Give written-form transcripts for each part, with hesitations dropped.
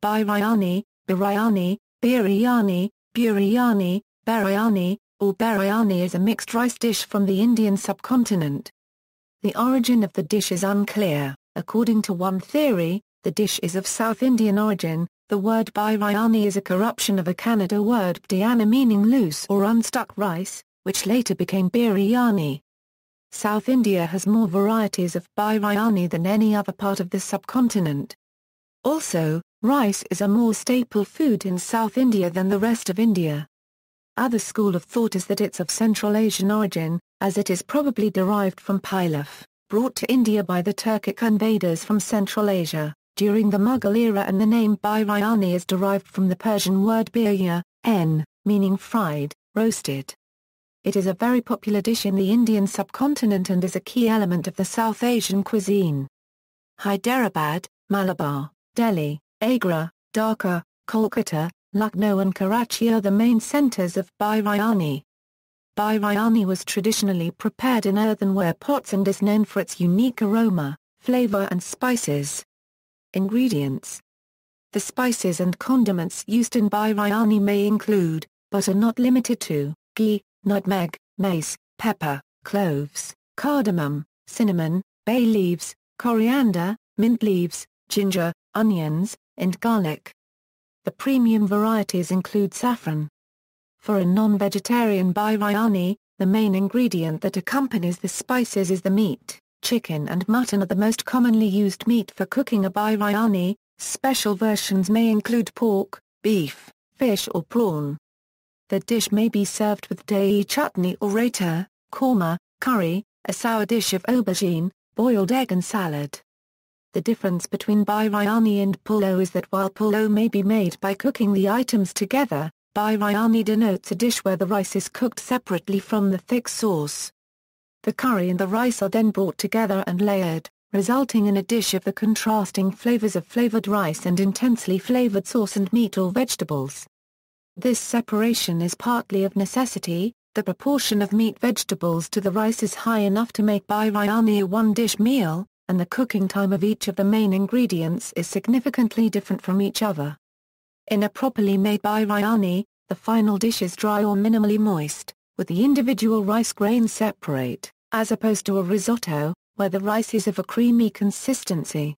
biryani, biryani, biryani, biryani, biryani, or biryani is a mixed rice dish from the Indian subcontinent. The origin of the dish is unclear. According to one theory, the dish is of South Indian origin. The word biryani is a corruption of a Kannada word bidi meaning loose or unstuck rice, which later became biryani. South India has more varieties of biryani than any other part of the subcontinent. Also, rice is a more staple food in South India than the rest of India. Other school of thought is that it's of Central Asian origin, as it is probably derived from Pilaf, brought to India by the Turkic invaders from Central Asia, during the Mughal era, and the name biryani is derived from the Persian word birya, meaning fried, roasted. It is a very popular dish in the Indian subcontinent and is a key element of the South Asian cuisine. Hyderabad, Malabar, Delhi, Agra, Dhaka, Kolkata, Lucknow and Karachi are the main centers of biryani. Biryani was traditionally prepared in earthenware pots and is known for its unique aroma, flavor and spices. Ingredients. The spices and condiments used in biryani may include, but are not limited to, ghee, nutmeg, mace, pepper, cloves, cardamom, cinnamon, bay leaves, coriander, mint leaves, ginger, onions, and garlic. The premium varieties include saffron. For a non-vegetarian biryani, the main ingredient that accompanies the spices is the meat. Chicken and mutton are the most commonly used meat for cooking a biryani. Special versions may include pork, beef, fish or prawn. The dish may be served with dahi chutney or raita, korma, curry, a sour dish of aubergine, boiled egg and salad. The difference between biryani and pulao is that while pulao may be made by cooking the items together, biryani denotes a dish where the rice is cooked separately from the thick sauce. The curry and the rice are then brought together and layered, resulting in a dish of the contrasting flavors of flavored rice and intensely flavored sauce and meat or vegetables. This separation is partly of necessity. The proportion of meat vegetables to the rice is high enough to make biryani a one-dish meal, and the cooking time of each of the main ingredients is significantly different from each other. In a properly made biryani, the final dish is dry or minimally moist, with the individual rice grains separate, as opposed to a risotto, where the rice is of a creamy consistency.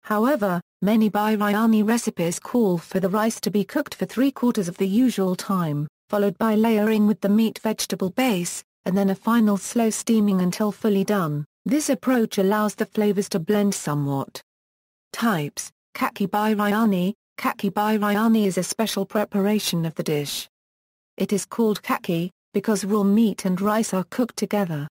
However, many biryani recipes call for the rice to be cooked for 3/4 of the usual time, followed by layering with the meat-vegetable base, and then a final slow steaming until fully done. This approach allows the flavors to blend somewhat. Types: Kaki biryani. Kaki biryani is a special preparation of the dish. It is called kaki, because raw meat and rice are cooked together.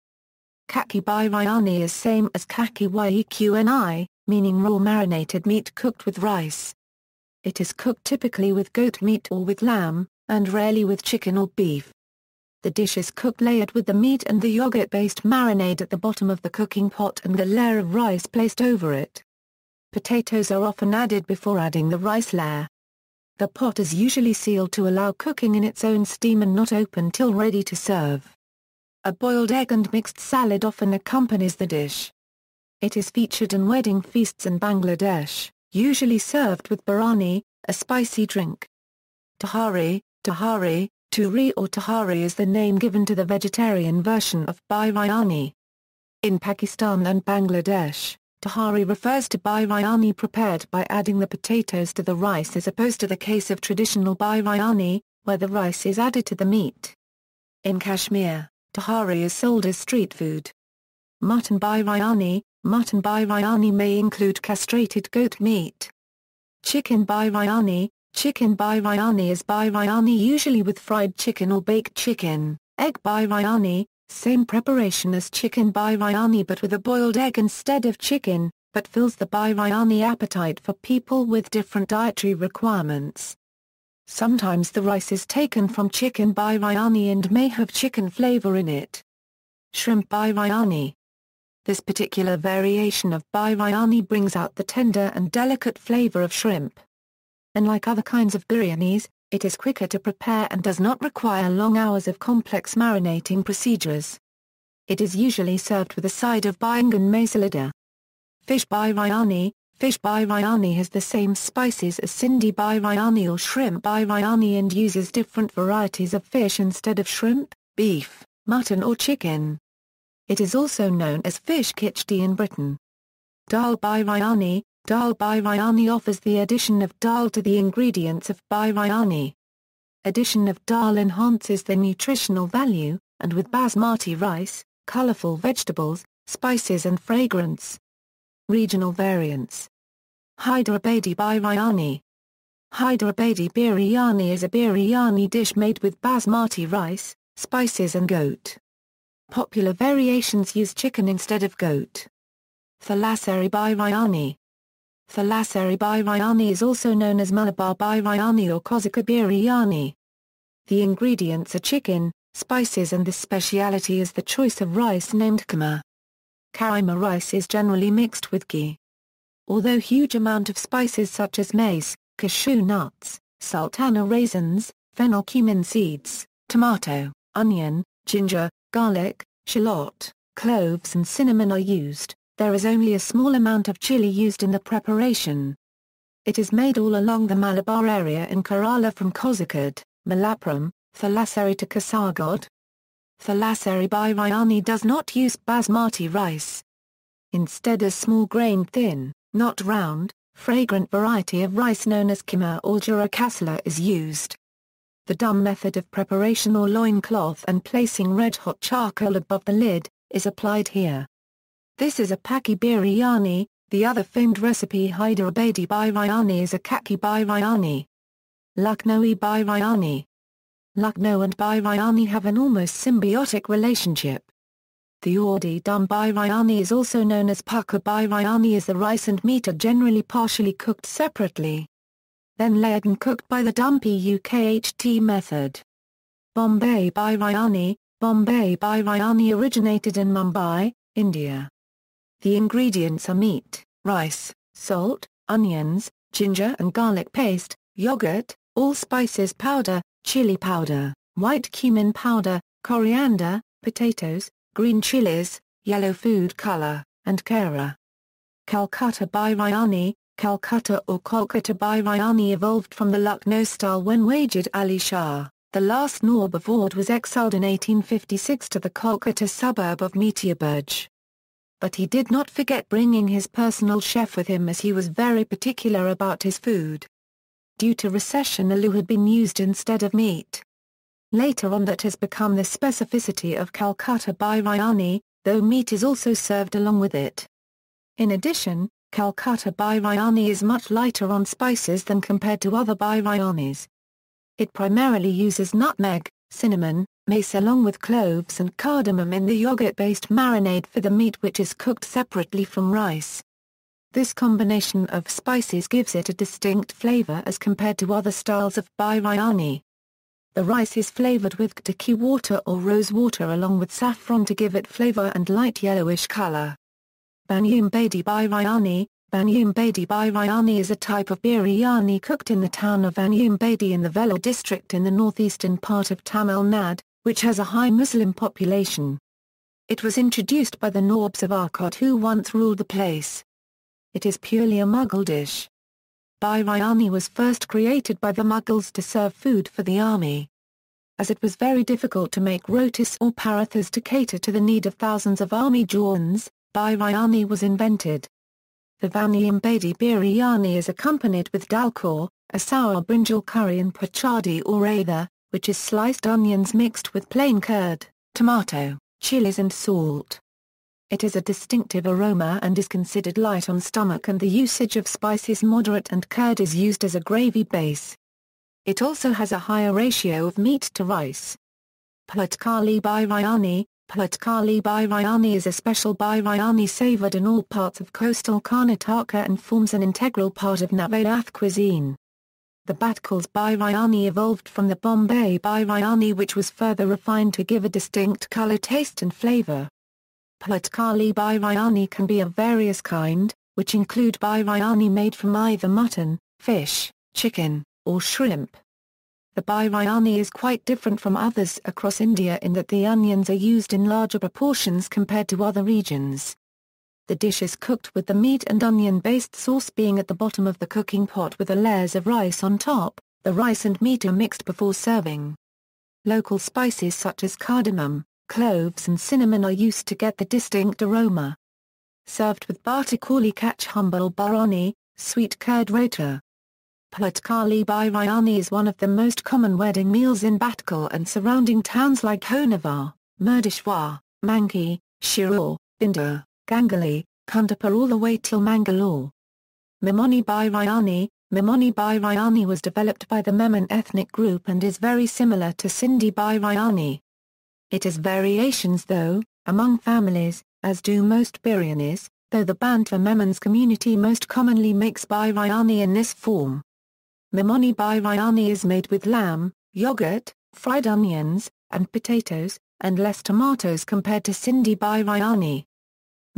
Kaki biryani is same as kaki yeqni, meaning raw marinated meat cooked with rice. It is cooked typically with goat meat or with lamb, and rarely with chicken or beef. The dish is cooked layered with the meat and the yogurt-based marinade at the bottom of the cooking pot and a layer of rice placed over it. Potatoes are often added before adding the rice layer. The pot is usually sealed to allow cooking in its own steam and not open till ready to serve. A boiled egg and mixed salad often accompanies the dish. It is featured in wedding feasts in Bangladesh, usually served with biryani, a spicy drink. Tahari, turi or tahari is the name given to the vegetarian version of biryani. In Pakistan and Bangladesh, tahari refers to biryani prepared by adding the potatoes to the rice as opposed to the case of traditional biryani, where the rice is added to the meat. In Kashmir, tahari is sold as street food. Mutton biryani may include castrated goat meat. Chicken biryani is biryani usually with fried chicken or baked chicken. Egg biryani, same preparation as chicken biryani but with a boiled egg instead of chicken, but fills the biryani appetite for people with different dietary requirements. Sometimes the rice is taken from chicken biryani and may have chicken flavor in it. Shrimp biryani. This particular variation of biryani brings out the tender and delicate flavor of shrimp. Unlike other kinds of biryanis, it is quicker to prepare and does not require long hours of complex marinating procedures. It is usually served with a side of baingan masala. Fish biryani Fish biryani has the same spices as Sindhi biryani or shrimp biryani and uses different varieties of fish instead of shrimp, beef, mutton or chicken. It is also known as fish khichdi in Britain. Dal biryani offers the addition of dal to the ingredients of biryani. Addition of dal enhances the nutritional value, and with basmati rice, colorful vegetables, spices and fragrance. Regional variants. Hyderabadi biryani. Hyderabadi biryani is a biryani dish made with basmati rice, spices and goat. Popular variations use chicken instead of goat. Thalassery biryani. Thalassery biryani is also known as Malabar biryani or Kozhikode biryani. The ingredients are chicken, spices and the speciality is the choice of rice named kaima. Kaima rice is generally mixed with ghee. Although huge amount of spices such as maize, cashew nuts, sultana raisins, fennel cumin seeds, tomato, onion, ginger, garlic, shallot, cloves and cinnamon are used, there is only a small amount of chili used in the preparation. It is made all along the Malabar area in Kerala from Kozhikode, Malappuram, Thalassery to Kasaragod. Thalassery biryani does not use basmati rice. Instead a small grain thin, not round, fragrant variety of rice known as kaima or jura kasla is used. The dum method of preparation or loincloth and placing red-hot charcoal above the lid, is applied here. This is a paki biryani, the other famed recipe Hyderabadi biryani is a kaki biryani. Lucknowi biryani. Lucknow and biryani have an almost symbiotic relationship. The Urdu dum biryani is also known as pakka biryani as the rice and meat are generally partially cooked separately. Then layered and cooked by the dum PUKHT method. Bombay biryani. Bombay biryani originated in Mumbai, India. The ingredients are meat, rice, salt, onions, ginger and garlic paste, yogurt, allspices powder, chili powder, white cumin powder, coriander, potatoes, green chilies, yellow food color, and kera. Calcutta biryani. Calcutta or Kolkata biryani evolved from the Lucknow style when Wajid Ali Shah, the last Nawab of Oudh, was exiled in 1856 to the Kolkata suburb of Metiaburj. But he did not forget bringing his personal chef with him as he was very particular about his food. Due to recession, aloo had been used instead of meat. Later on that has become the specificity of Calcutta biryani, though meat is also served along with it. In addition, Calcutta biryani is much lighter on spices than compared to other biryanis. It primarily uses nutmeg, cinnamon, mace along with cloves and cardamom in the yogurt-based marinade for the meat which is cooked separately from rice. This combination of spices gives it a distinct flavor as compared to other styles of biryani. The rice is flavored with gtaki water or rose water along with saffron to give it flavor and light yellowish color. Banyumbadi biryani. Banyumbadi biryani is a type of biryani cooked in the town of Banyumbadi in the Vellore district in the northeastern part of Tamil Nadu, which has a high Muslim population. It was introduced by the Nawabs of Arcot who once ruled the place. It is purely a Mughal dish. Biryani was first created by the Mughals to serve food for the army. As it was very difficult to make rotis or parathas to cater to the need of thousands of army jawans, biryani was invented. The Banyumbadi biryani is accompanied with dalkor, a sour brinjal curry and pachadi or ratha, which is sliced onions mixed with plain curd, tomato, chilies and salt. It has a distinctive aroma and is considered light on stomach, and the usage of spice is moderate and curd is used as a gravy base. It also has a higher ratio of meat to rice. Patkali biryani. Patkali biryani is a special biryani savoured in all parts of coastal Karnataka and forms an integral part of Navadath cuisine. The Bhatkals biryani evolved from the Bombay biryani, which was further refined to give a distinct colour, taste and flavour. Patkali biryani can be of various kind, which include biryani made from either mutton, fish, chicken, or shrimp. The biryani is quite different from others across India in that the onions are used in larger proportions compared to other regions. The dish is cooked with the meat and onion-based sauce being at the bottom of the cooking pot with the layers of rice on top. The rice and meat are mixed before serving. Local spices such as cardamom, cloves and cinnamon are used to get the distinct aroma. Served with batakali kachhumbal biryani, sweet curd rota. Patkali biryani is one of the most common wedding meals in Bhatkal and surrounding towns like Honawar, Murdeshwar, Manki, Shirur, Indore, Gangali, Kundapur all the way till Mangalore. Memoni biryani was developed by the Memon ethnic group and is very similar to Sindhi biryani. It has variations though, among families, as do most biryanis, though the Bantwa Memons community most commonly makes biryani in this form. Memoni biryani is made with lamb, yogurt, fried onions, and potatoes, and less tomatoes compared to Sindhi biryani.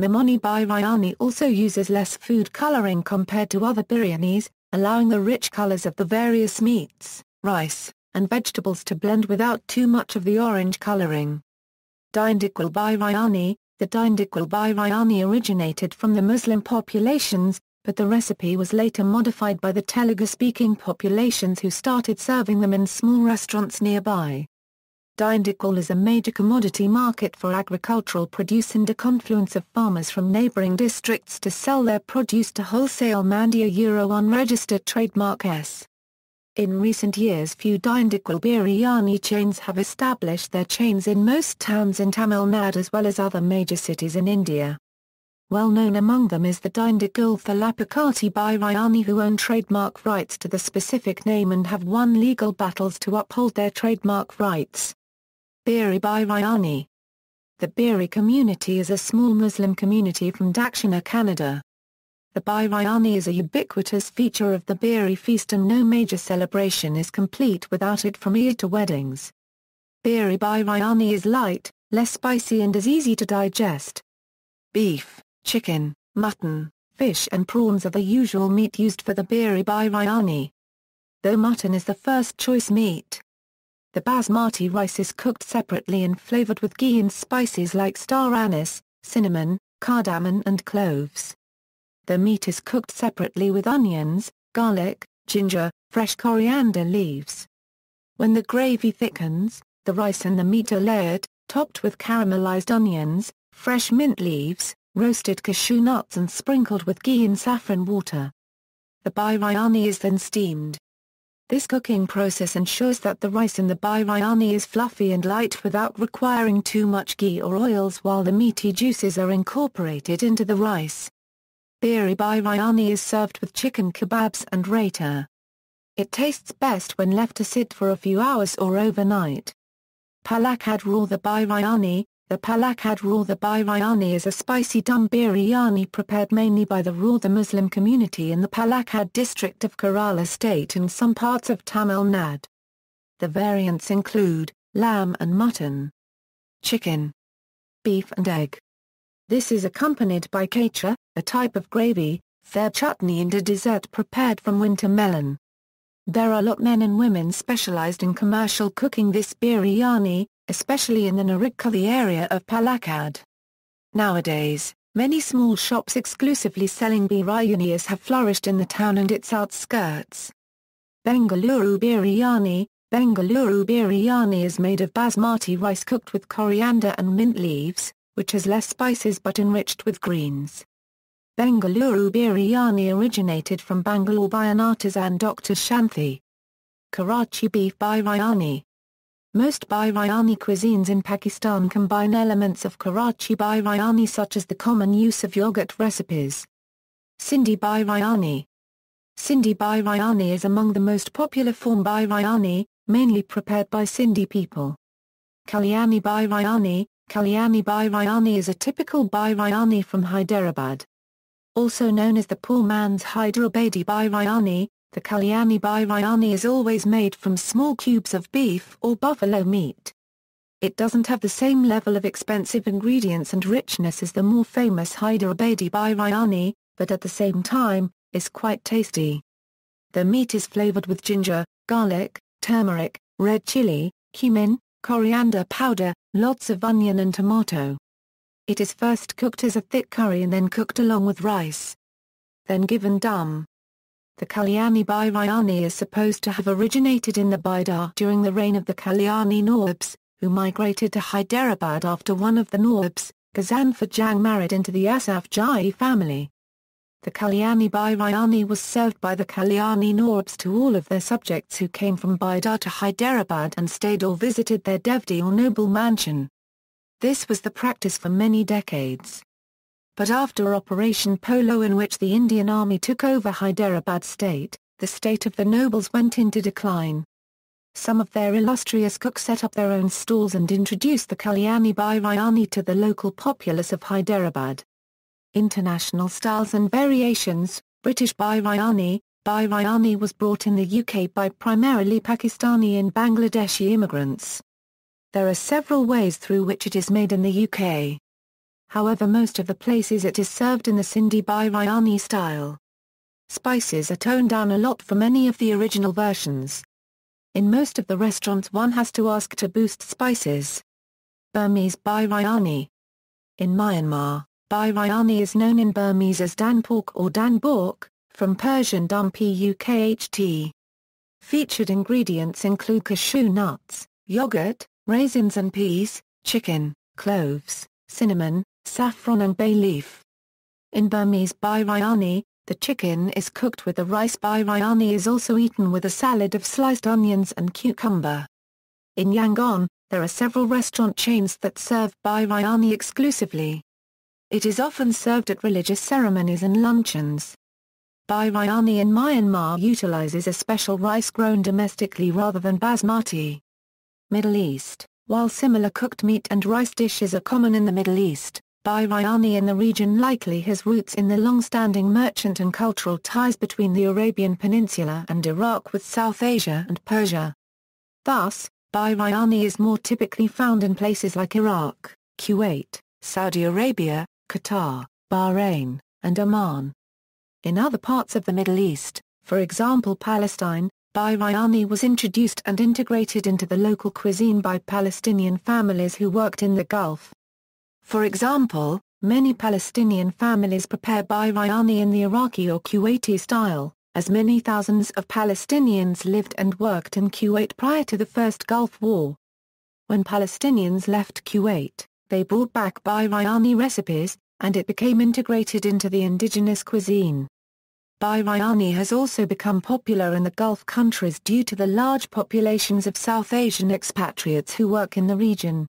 Memoni biryani also uses less food coloring compared to other biryanis, allowing the rich colors of the various meats, rice, and vegetables to blend without too much of the orange coloring. Dindikwal biryani. The Dindikwal biryani originated from the Muslim populations, but the recipe was later modified by the Telugu-speaking populations who started serving them in small restaurants nearby. Dindikwal is a major commodity market for agricultural produce and a confluence of farmers from neighbouring districts to sell their produce to wholesale mandia unregistered trademark s. In recent years few Dindikwal biryani chains have established their chains in most towns in Tamil Nadu as well as other major cities in India. Well known among them is the Dindikwal Thalapakati biryani who own trademark rights to the specific name and have won legal battles to uphold their trademark rights. Biri biryani. The Biri community is a small Muslim community from Dakshina, Kannada. The biryani is a ubiquitous feature of the Biri feast and no major celebration is complete without it from Eid to weddings. Biri biryani is light, less spicy and is easy to digest. Beef, chicken, mutton, fish and prawns are the usual meat used for the Biri biryani. Though mutton is the first choice meat. The basmati rice is cooked separately and flavored with ghee and spices like star anise, cinnamon, cardamom and cloves. The meat is cooked separately with onions, garlic, ginger, fresh coriander leaves. When the gravy thickens, the rice and the meat are layered, topped with caramelized onions, fresh mint leaves, roasted cashew nuts and sprinkled with ghee and saffron water. The biryani is then steamed. This cooking process ensures that the rice in the biryani is fluffy and light without requiring too much ghee or oils while the meaty juices are incorporated into the rice. Biri biryani is served with chicken kebabs and raita. It tastes best when left to sit for a few hours or overnight. Palakad raw the biryani. The Palakad raw the biryani is a spicy dum biryani prepared mainly by the raw the Muslim community in the Palakad district of Kerala state and some parts of Tamil Nadu. The variants include lamb and mutton, chicken, beef and egg. This is accompanied by khecha, a type of gravy, fair chutney and a dessert prepared from winter melon. There are a lot men and women specialized in commercial cooking this biryani, especially in the Narikali area of Palakad. Nowadays, many small shops exclusively selling biryanis have flourished in the town and its outskirts. Bengaluru biryani. Bengaluru biryani is made of basmati rice cooked with coriander and mint leaves, which has less spices but enriched with greens. Bengaluru biryani originated from Bangalore by an artisan Dr. Shanthi. Karachi beef biryani. Most biryani cuisines in Pakistan combine elements of Karachi biryani such as the common use of yogurt recipes. Sindhi biryani. Sindhi biryani is among the most popular form biryani, mainly prepared by Sindhi people. Kalyani biryani. Kalyani biryani is a typical biryani from Hyderabad. Also known as the poor man's Hyderabadi biryani, the Kalyani biryani is always made from small cubes of beef or buffalo meat. It doesn't have the same level of expensive ingredients and richness as the more famous Hyderabadi biryani, but at the same time, is quite tasty. The meat is flavored with ginger, garlic, turmeric, red chili, cumin, coriander powder, lots of onion and tomato. It is first cooked as a thick curry and then cooked along with rice. Then given dum. The Kalyani biryani is supposed to have originated in the Bidar during the reign of the Kalyani Nawabs, who migrated to Hyderabad after one of the Nawabs, Ghazanfar Jang, married into the Asaf Jahi family. The Kalyani biryani was served by the Kalyani Nawabs to all of their subjects who came from Bidar to Hyderabad and stayed or visited their devdi or noble mansion. This was the practice for many decades. But after Operation Polo, in which the Indian Army took over Hyderabad state, the state of the nobles went into decline. Some of their illustrious cooks set up their own stalls and introduced the Kalyani biryani to the local populace of Hyderabad. International styles and variations. British biryani. Biryani was brought in the UK by primarily Pakistani and Bangladeshi immigrants. There are several ways through which it is made in the UK. However, most of the places it is served in the Sindhi biryani style. Spices are toned down a lot for many of the original versions. In most of the restaurants one has to ask to boost spices. Burmese biryani. In Myanmar, biryani is known in Burmese as dan pork or dan bok, from Persian dum pukht. Featured ingredients include cashew nuts, yogurt, raisins and peas, chicken, cloves, cinnamon, saffron and bay leaf. In Burmese biryani, the chicken is cooked with the rice. Biryani is also eaten with a salad of sliced onions and cucumber. In Yangon, there are several restaurant chains that serve biryani exclusively. It is often served at religious ceremonies and luncheons. Biryani in Myanmar utilizes a special rice grown domestically rather than basmati. Middle East. While similar cooked meat and rice dishes are common in the Middle East, biryani in the region likely has roots in the long-standing merchant and cultural ties between the Arabian Peninsula and Iraq with South Asia and Persia. Thus, biryani is more typically found in places like Iraq, Kuwait, Saudi Arabia, Qatar, Bahrain, and Oman. In other parts of the Middle East, for example Palestine, biryani was introduced and integrated into the local cuisine by Palestinian families who worked in the Gulf. For example, many Palestinian families prepare biryani in the Iraqi or Kuwaiti style, as many thousands of Palestinians lived and worked in Kuwait prior to the First Gulf War. When Palestinians left Kuwait, they brought back biryani recipes, and it became integrated into the indigenous cuisine. Biryani has also become popular in the Gulf countries due to the large populations of South Asian expatriates who work in the region.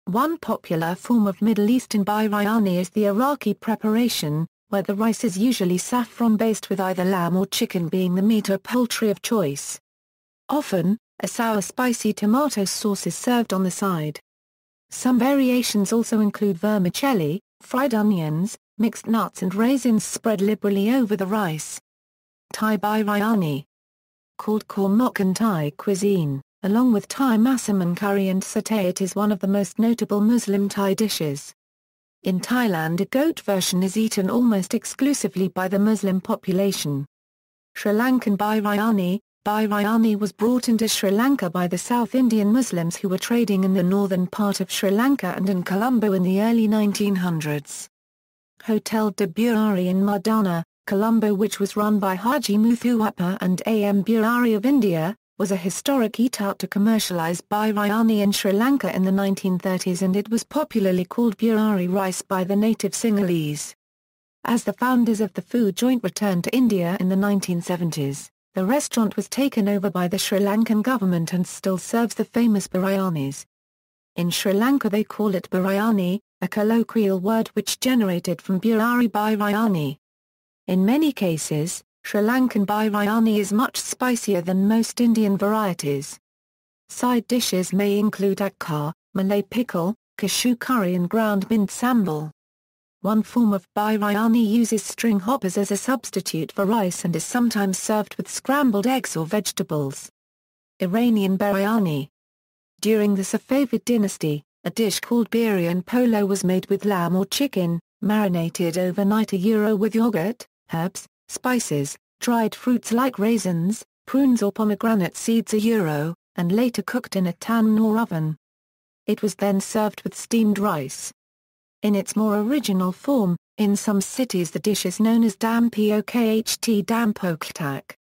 One popular form of Middle Eastern biryani is the Iraqi preparation, where the rice is usually saffron-based with either lamb or chicken being the meat or poultry of choice. Often, a sour spicy tomato sauce is served on the side. Some variations also include vermicelli, fried onions, mixed nuts and raisins spread liberally over the rice. Thai biryani. Called kormok in Thai cuisine, along with Thai massaman curry and satay, it is one of the most notable Muslim Thai dishes. In Thailand, a goat version is eaten almost exclusively by the Muslim population. Sri Lankan biryani. Biryani was brought into Sri Lanka by the South Indian Muslims who were trading in the northern part of Sri Lanka and in Colombo in the early 1900s. Hotel de Biryani in Mardana, Colombo, which was run by Haji Muthuappa and A.M. Biryani of India, was a historic eat-out to commercialize biryani in Sri Lanka in the 1930s, and it was popularly called biryani rice by the native Sinhalese. As the founders of the food joint returned to India in the 1970s, the restaurant was taken over by the Sri Lankan government and still serves the famous biryanis. In Sri Lanka they call it biryani, a colloquial word which generated from burari biryani. In many cases, Sri Lankan biryani is much spicier than most Indian varieties. Side dishes may include akkar, Malay pickle, cashew curry and ground mint sambal. One form of biryani uses string hoppers as a substitute for rice and is sometimes served with scrambled eggs or vegetables. Iranian biryani. During the Safavid dynasty, a dish called biryani polo was made with lamb or chicken, marinated overnight with yogurt, herbs, spices, dried fruits like raisins, prunes or pomegranate seeds and later cooked in a tandoor oven. It was then served with steamed rice. In its more original form, in some cities the dish is known as dam pokht dam poktak.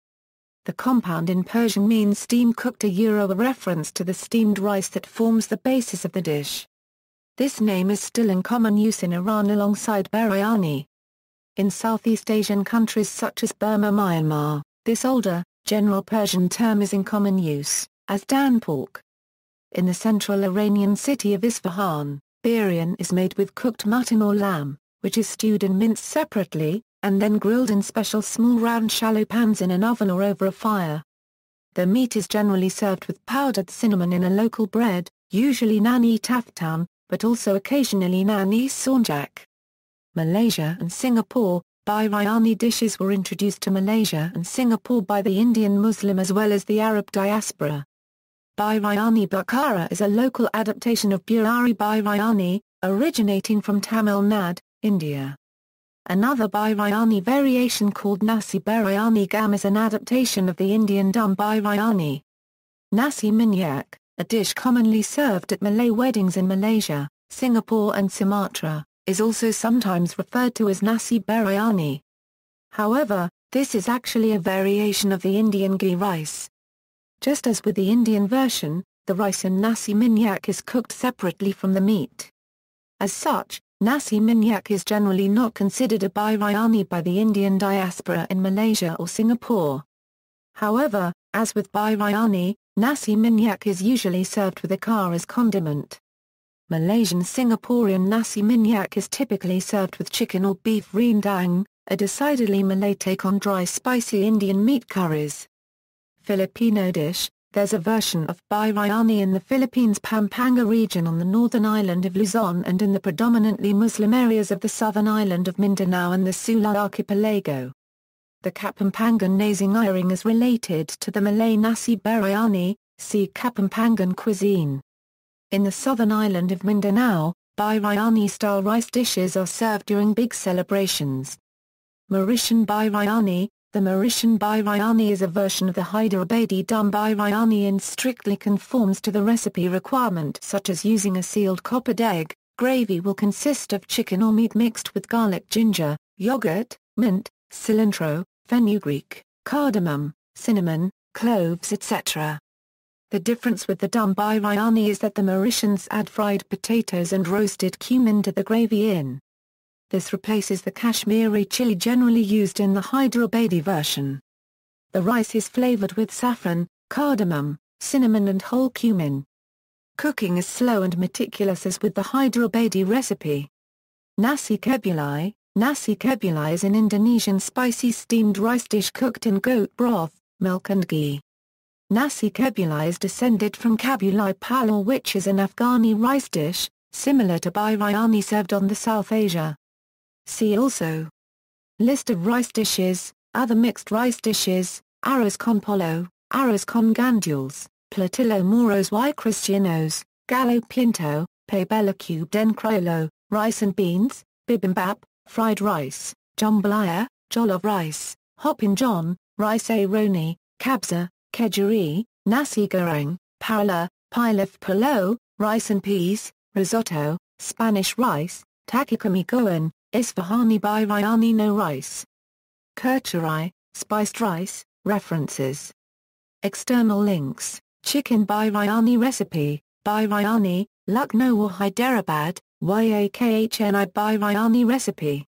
The compound in Persian means steam-cooked, a reference to the steamed rice that forms the basis of the dish. This name is still in common use in Iran alongside biryani. In Southeast Asian countries such as Burma, Myanmar, this older, general Persian term is in common use, as dan pork. In the central Iranian city of Isfahan, biriani is made with cooked mutton or lamb, which is stewed and minced separately, and then grilled in special small round shallow pans in an oven or over a fire. The meat is generally served with powdered cinnamon in a local bread, usually nani taftan, but also occasionally nani sonjak. Malaysia and Singapore, biryani dishes were introduced to Malaysia and Singapore by the Indian Muslim as well as the Arab diaspora. Biryani Bukhara is a local adaptation of Bihari biryani, originating from Tamil Nadu, India. Another biryani variation called nasi biryani gam is an adaptation of the Indian dum biryani. Nasi minyak, a dish commonly served at Malay weddings in Malaysia, Singapore and Sumatra, is also sometimes referred to as nasi biryani. However, this is actually a variation of the Indian ghee rice. Just as with the Indian version, the rice in nasi minyak is cooked separately from the meat. As such, nasi minyak is generally not considered a biryani by the Indian diaspora in Malaysia or Singapore. However, as with biryani, nasi minyak is usually served with acar as condiment. Malaysian Singaporean nasi minyak is typically served with chicken or beef rendang, a decidedly Malay take on dry spicy Indian meat curries. Filipino dish, there's a version of biryani in the Philippines' Pampanga region on the northern island of Luzon and in the predominantly Muslim areas of the southern island of Mindanao and the Sula archipelago. The Kapampangan nasi-goreng is related to the Malay nasi biryani, see Kapampangan cuisine. In the southern island of Mindanao, biryani-style rice dishes are served during big celebrations. Mauritian biryani. The Mauritian biryani is a version of the Hyderabadi dum biryani and strictly conforms to the recipe requirement, such as using a sealed coppered egg. Gravy will consist of chicken or meat mixed with garlic, ginger, yogurt, mint, cilantro, fenugreek, cardamom, cinnamon, cloves, etc. The difference with the dum biryani is that the Mauritians add fried potatoes and roasted cumin to the gravy. This replaces the Kashmiri chili generally used in the Hyderabadi version. The rice is flavored with saffron, cardamom, cinnamon and whole cumin. Cooking is slow and meticulous as with the Hyderabadi recipe. Nasi kebuli. Nasi kebuli is an Indonesian spicy steamed rice dish cooked in goat broth, milk and ghee. Nasi kebuli is descended from kabuli palaw, which is an Afghani rice dish, similar to biryani served on the South Asia. See also: List of rice dishes, other mixed rice dishes, arroz con pollo, arroz con gandules, platillo moros y cristianos, gallo pinto, pabella cubed en criollo, rice and beans, bibimbap, fried rice, jambalaya, jollof rice, hoppin john, rice roni, kabsa, kejuri, nasi goreng, parla, pilaf pulao, rice and peas, risotto, Spanish rice, takikomi gohan, Isfahani biryani no rice. Kercharai, spiced rice, references. External links: Chicken biryani recipe, biryani, Lucknow or Hyderabad, Yakhni biryani recipe.